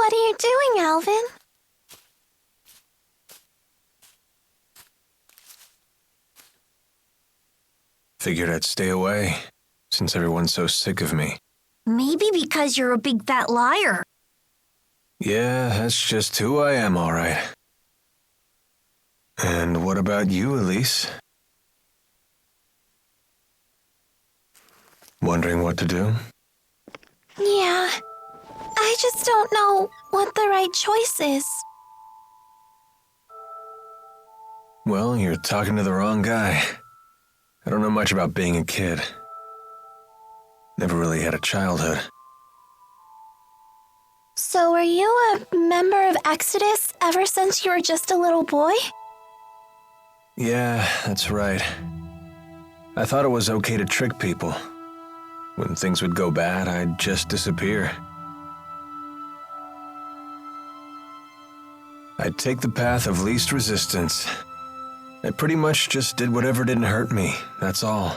What are you doing, Alvin? Figured I'd stay away, since everyone's so sick of me. Maybe because you're a big fat liar. Yeah, that's just who I am, all right. And what about you, Elise? Wondering what to do? Yeah, I just don't know what the right choice is. Well, you're talking to the wrong guy. I don't know much about being a kid. Never really had a childhood. So were you a member of Exodus ever since you were just a little boy? Yeah, that's right. I thought it was okay to trick people. When things would go bad, I'd just disappear. I'd take the path of least resistance. I pretty much just did whatever didn't hurt me, that's all.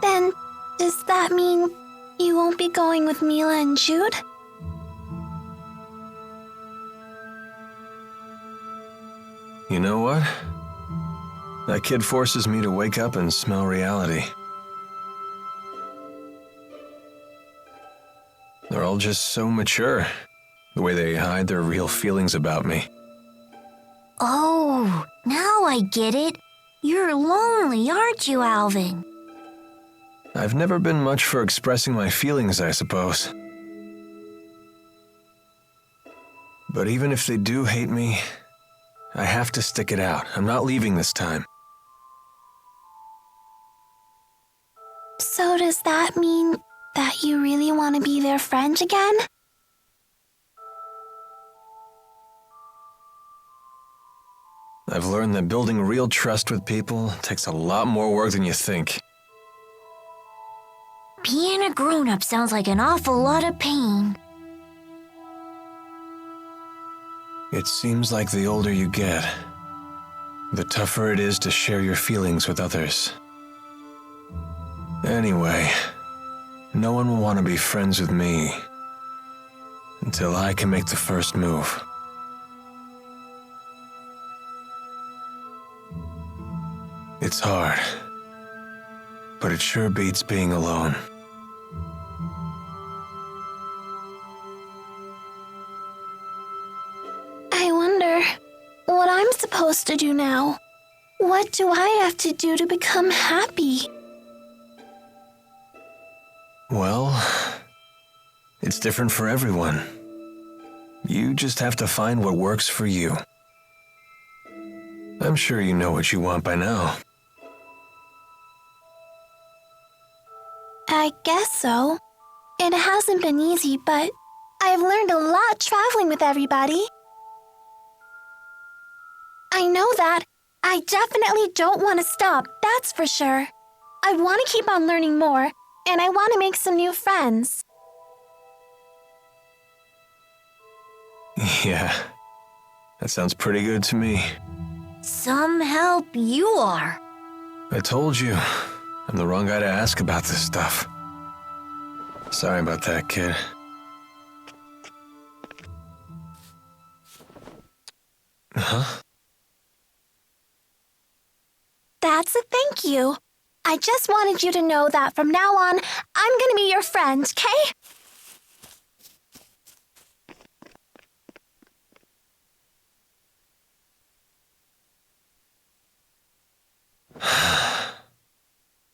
Then, does that mean you won't be going with Mila and Jude? You know what? That kid forces me to wake up and smell reality. They're all just so mature, the way they hide their real feelings about me. Oh, now I get it. You're lonely, aren't you, Alvin? I've never been much for expressing my feelings, I suppose. But even if they do hate me, I have to stick it out. I'm not leaving this time. So does that mean that you really want to be their friend again? I've learned that building real trust with people takes a lot more work than you think. Being a grown-up sounds like an awful lot of pain. It seems like the older you get, the tougher it is to share your feelings with others. Anyway, no one will want to be friends with me until I can make the first move. It's hard, but it sure beats being alone. I wonder what I'm supposed to do now. What do I have to do to become happy? Well, it's different for everyone. You just have to find what works for you. I'm sure you know what you want by now. I guess so. It hasn't been easy, but I've learned a lot traveling with everybody. I know that. I definitely don't want to stop, that's for sure. I want to keep on learning more, and I want to make some new friends. Yeah, that sounds pretty good to me. Some help you are. I told you, I'm the wrong guy to ask about this stuff. Sorry about that, kid. Huh? That's a thank you. I just wanted you to know that from now on, I'm gonna be your friend, okay?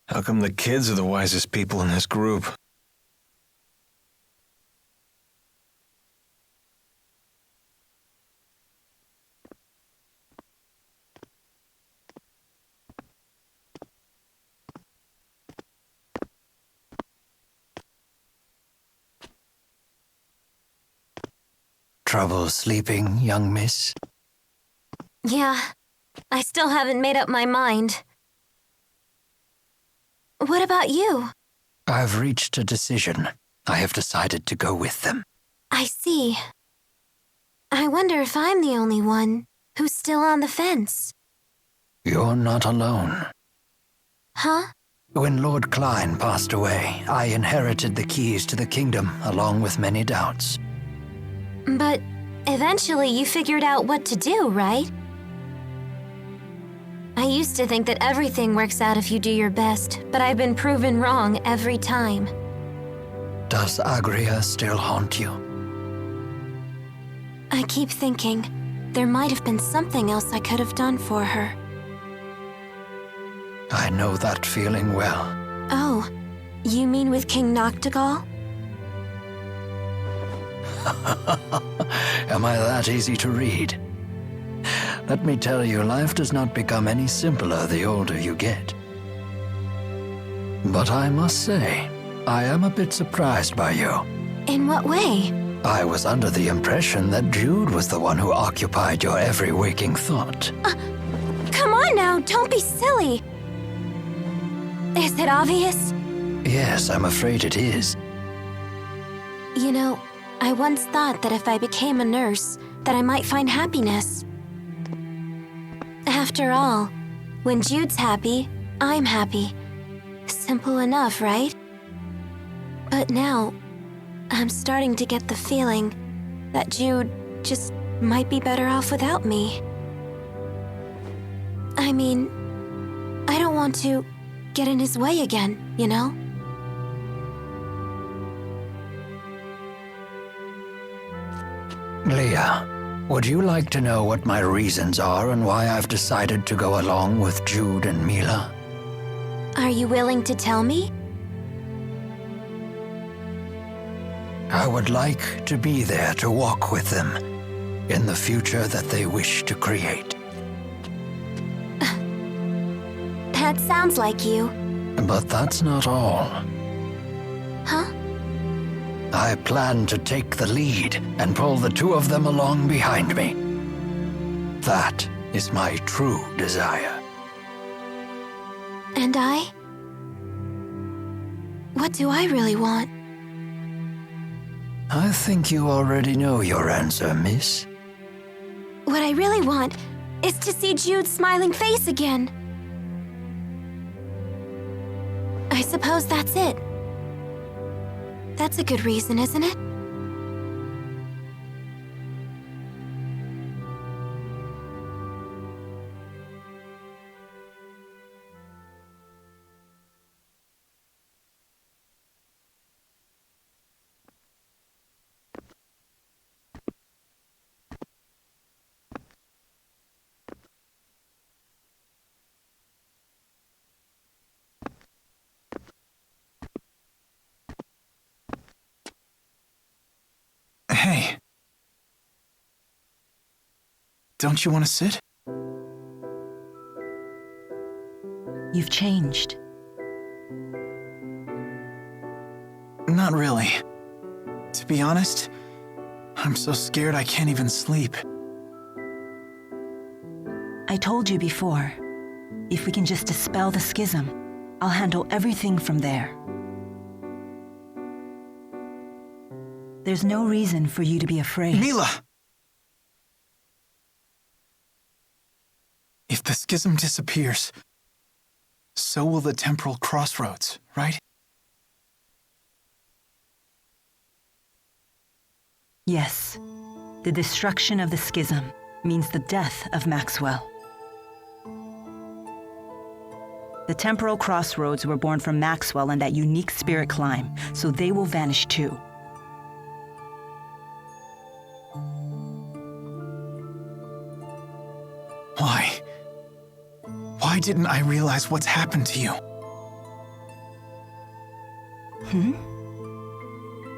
How come the kids are the wisest people in this group? Trouble sleeping, young miss? Yeah, I still haven't made up my mind. What about you? I've reached a decision. I have decided to go with them. I see. I wonder if I'm the only one who's still on the fence. You're not alone. Huh? When Lord Klein passed away, I inherited the keys to the kingdom along with many doubts. But eventually you figured out what to do, right? I used to think that everything works out if you do your best, but I've been proven wrong every time. Does Agria still haunt you? I keep thinking there might have been something else I could have done for her. I know that feeling well. Oh, you mean with King Noctigal? Am I that easy to read? Let me tell you, life does not become any simpler the older you get. But I must say, I am a bit surprised by you. In what way? I was under the impression that Jude was the one who occupied your every waking thought. Come on now, don't be silly. Is it obvious? Yes, I'm afraid it is. You know, I once thought that if I became a nurse, that I might find happiness. After all, when Jude's happy, I'm happy. Simple enough, right? But now, I'm starting to get the feeling that Jude just might be better off without me. I mean, I don't want to get in his way again, you know? Leah, would you like to know what my reasons are and why I've decided to go along with Jude and Mila? Are you willing to tell me? I would like to be there to walk with them in the future that they wish to create. That sounds like you. But that's not all. Huh? I plan to take the lead and pull the two of them along behind me. That is my true desire. And I? What do I really want? I think you already know your answer, miss. What I really want is to see Jude's smiling face again. I suppose that's it. That's a good reason, isn't it? Hey. Don't you want to sit? You've changed. Not really. To be honest, I'm so scared I can't even sleep. I told you before, if we can just dispel the schism, I'll handle everything from there. There's no reason for you to be afraid. Mila! If the schism disappears, so will the temporal crossroads, right? Yes. The destruction of the schism means the death of Maxwell. The temporal crossroads were born from Maxwell and that unique spirit climb, so they will vanish too. Why? Why didn't I realize what's happened to you?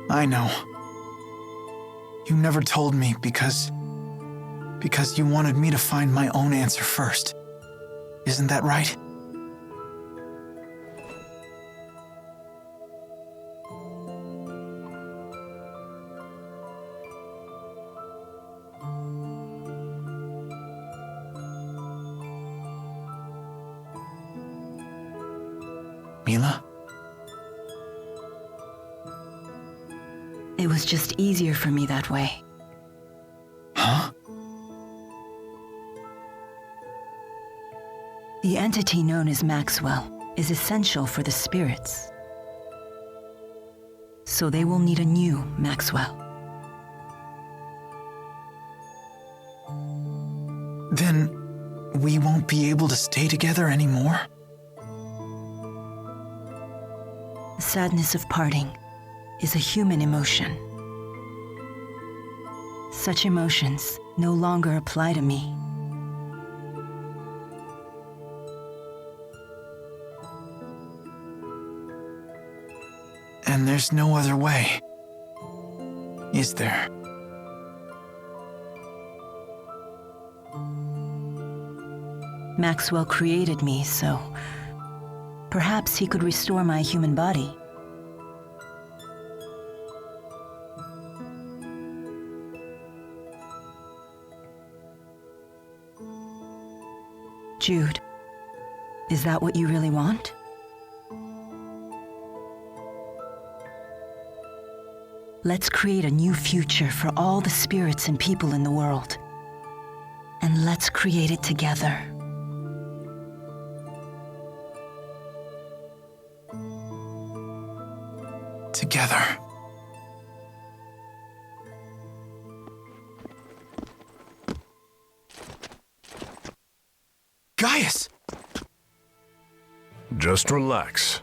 I know. You never told me because you wanted me to find my own answer first. Isn't that right? Mila? It was just easier for me that way. Huh? The entity known as Maxwell is essential for the spirits. So they will need a new Maxwell. Then we won't be able to stay together anymore? The sadness of parting is a human emotion. Such emotions no longer apply to me. And there's no other way, is there? Maxwell created me, so perhaps he could restore my human body. Jude, is that what you really want? Let's create a new future for all the spirits and people in the world. And let's create it together. Together. Gaius! Just relax.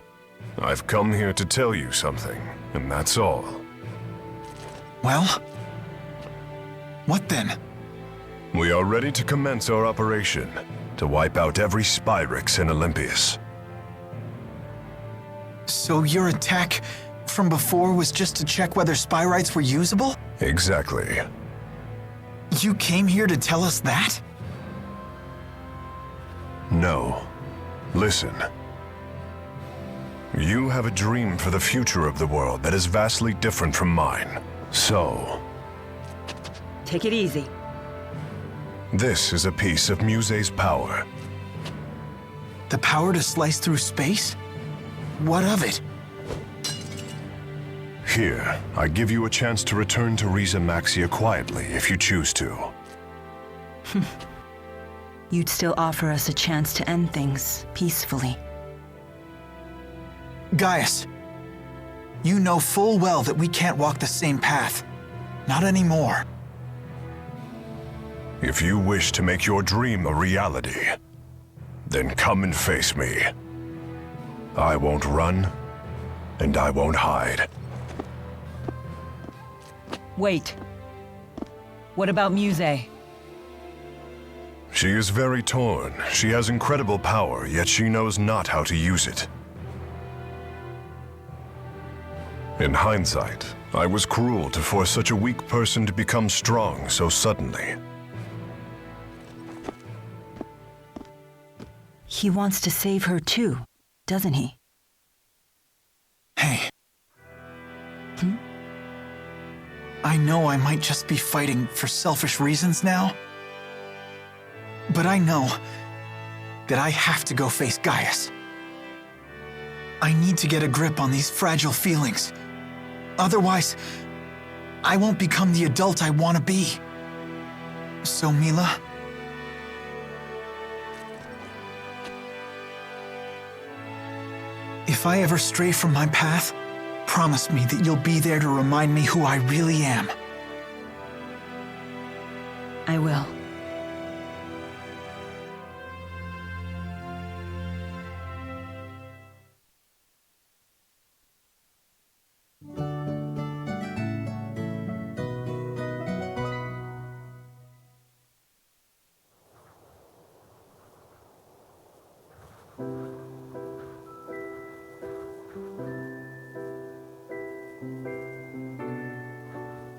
I've come here to tell you something, and that's all. Well? What then? We are ready to commence our operation, to wipe out every Spyrix in Olympias. So your attack from before was just to check whether Spyrites were usable? Exactly. You came here to tell us that? No. Listen. You have a dream for the future of the world that is vastly different from mine. So, Take it easy. this is a piece of Muse's power. The power to slice through space? What of it? Here, I give you a chance to return to Riza Maxia quietly if you choose to. You'd still offer us a chance to end things peacefully. Gaius, you know full well that we can't walk the same path. Not anymore. If you wish to make your dream a reality, then come and face me. I won't run, and I won't hide. Wait. What about Muse? She is very torn. She has incredible power, yet she knows not how to use it. In hindsight, I was cruel to force such a weak person to become strong so suddenly. He wants to save her too, doesn't he? Hey. I know I might just be fighting for selfish reasons now, but I know that I have to go face Gaius. I need to get a grip on these fragile feelings. Otherwise, I won't become the adult I want to be. So, Mila, if I ever stray from my path, promise me that you'll be there to remind me who I really am. I will.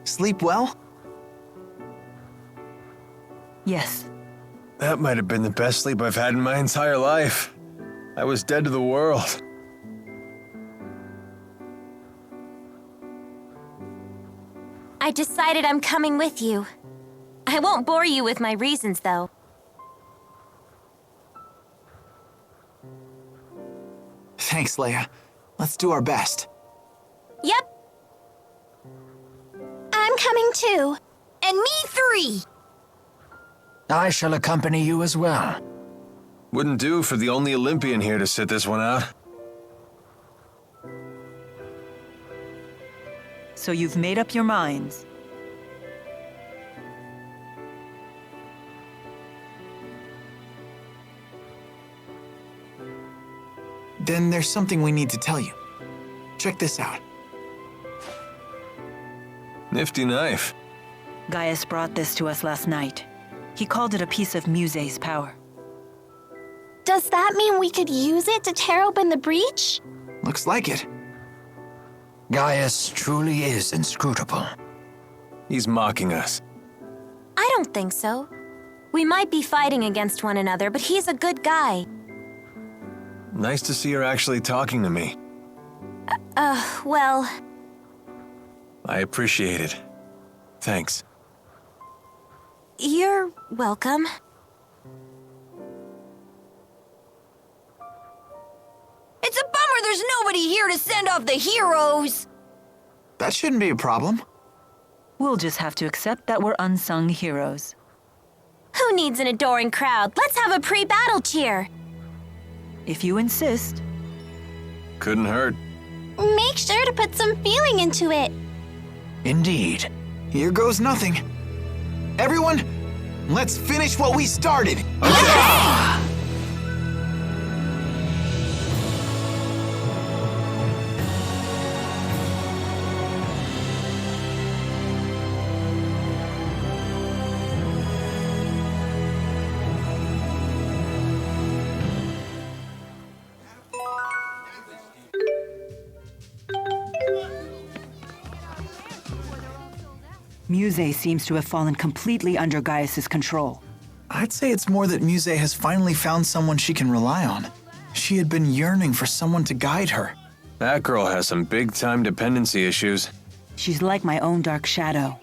Sleep well? Yes. That might have been the best sleep I've had in my entire life. I was dead to the world. I decided I'm coming with you. I won't bore you with my reasons, though. Thanks, Leia. Let's do our best. Yep. I'm coming too. And me 3. I shall accompany you as well. Wouldn't do for the only Olympian here to sit this one out. So you've made up your minds. Then there's something we need to tell you. Check this out. Nifty knife. Gaius brought this to us last night. He called it a piece of Muse's power. Does that mean we could use it to tear open the breach? Looks like it. Gaius truly is inscrutable. He's mocking us. I don't think so. We might be fighting against one another, but he's a good guy. Nice to see her actually talking to me. Well, I appreciate it. Thanks. you're welcome. It's a bummer there's nobody here to send off the heroes. That shouldn't be a problem. We'll just have to accept that we're unsung heroes. Who needs an adoring crowd? Let's have a pre-battle cheer. If you insist. Couldn't hurt. Make sure to put some feeling into it. Indeed. Here goes nothing. Everyone, let's finish what we started. Muse seems to have fallen completely under Gaius's control. I'd say it's more that Muse has finally found someone she can rely on. She had been yearning for someone to guide her. That girl has some big-time dependency issues. She's like my own dark shadow.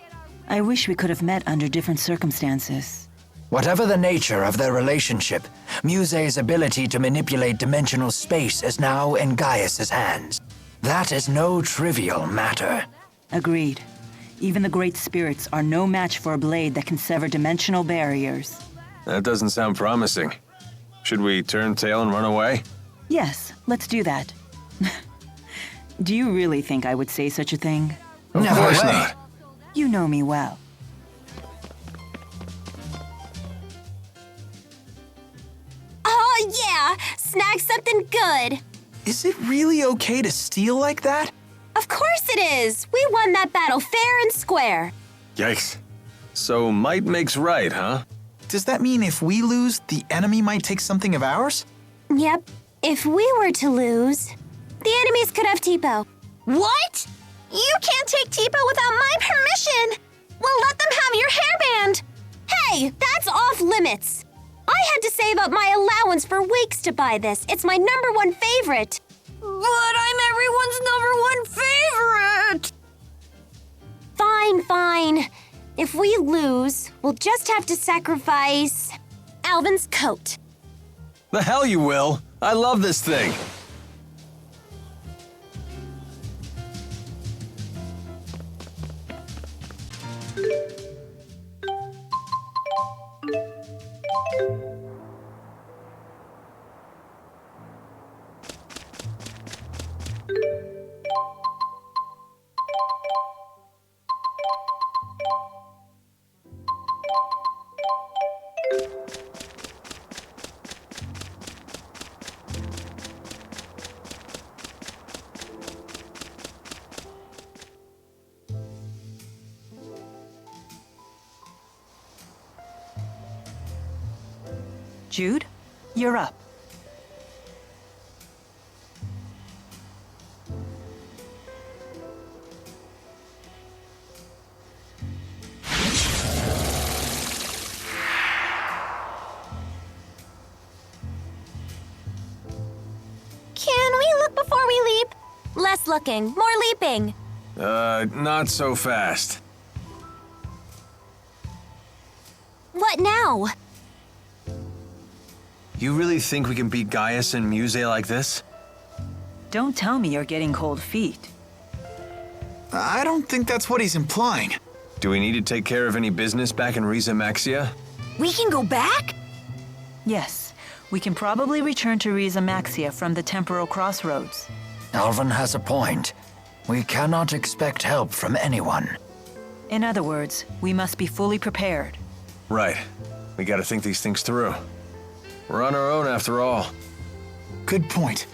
I wish we could have met under different circumstances. Whatever the nature of their relationship, Muse's ability to manipulate dimensional space is now in Gaius's hands. That is no trivial matter. Agreed. Even the great spirits are no match for a blade that can sever dimensional barriers. That doesn't sound promising. Should we turn tail and run away? Yes, let's do that. Do you really think I would say such a thing? Of Never course way. not. You know me well. Oh, yeah! Snag something good! Is it really okay to steal like that? Of course it is! We won that battle fair and square. Yikes. So might makes right, huh? Does that mean if we lose, the enemy might take something of ours? Yep. If we were to lose, the enemies could have Tipo. What? You can't take Tipo without my permission! We'll let them have your hairband! Hey, that's off limits! I had to save up my allowance for weeks to buy this. It's my #1 favorite. But I'm everyone's #1 favorite. Fine, fine. If we lose, we'll just have to sacrifice Alvin's coat. The hell you will. I love this thing. Jude, you're up. Can we look before we leap? Less looking, more leaping. Not so fast. What now? You really think we can beat Gaius and Muse like this? Don't tell me you're getting cold feet. I don't think that's what he's implying. Do we need to take care of any business back in Riza Maxia? We can go back? Yes, we can probably return to Riza Maxia from the temporal crossroads. Alvin has a point. We cannot expect help from anyone. In other words, we must be fully prepared. Right. We gotta think these things through. We're on our own after all. Good point.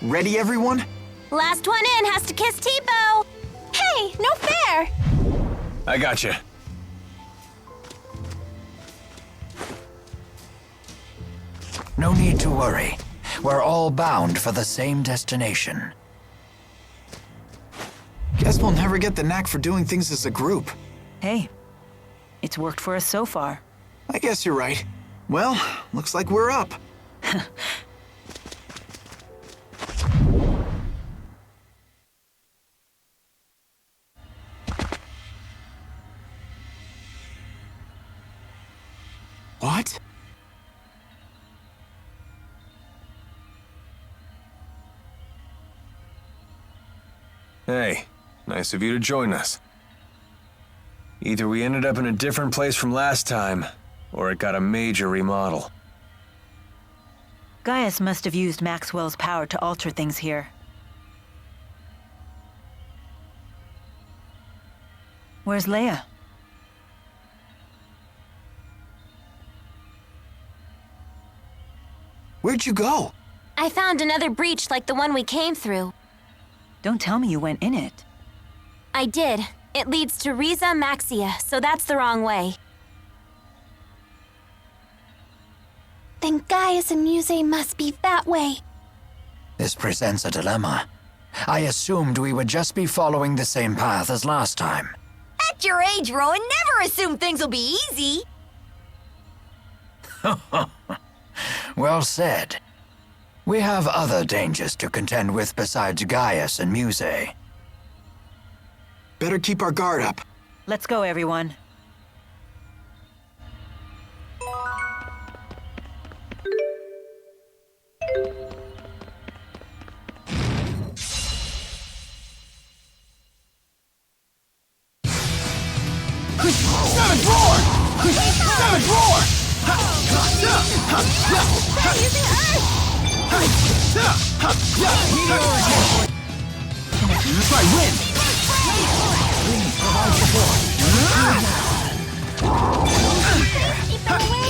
Ready, everyone? Last one in has to kiss Tipo! Hey, no fair! I gotcha. No need to worry. We're all bound for the same destination. Guess we'll never get the knack for doing things as a group. Hey, it's worked for us so far. I guess you're right. Well, looks like we're up. What? Hey, nice of you to join us. Either we ended up in a different place from last time, or it got a major remodel. Gaius must have used Maxwell's power to alter things here. Where's Leia? Where'd you go? I found another breach like the one we came through. Don't tell me you went in it. I did. It leads to Riza Maxia, so that's the wrong way. Then Gaius and Muse must be that way. This presents a dilemma. I assumed we would just be following the same path as last time. At your age, Rowan, never assume things will be easy. Well said. We have other dangers to contend with besides Gaius and Muse. Better keep our guard up. Let's go, everyone. Seventh roar! Seventh roar! Using Earth! Use my wind! Please provide support. Keep them away!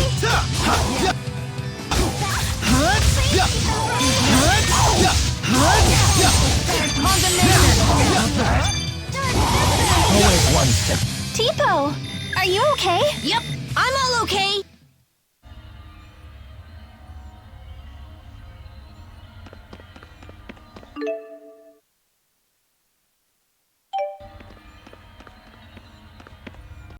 Always one step. Tipo, are you okay? Yep, I'm all okay.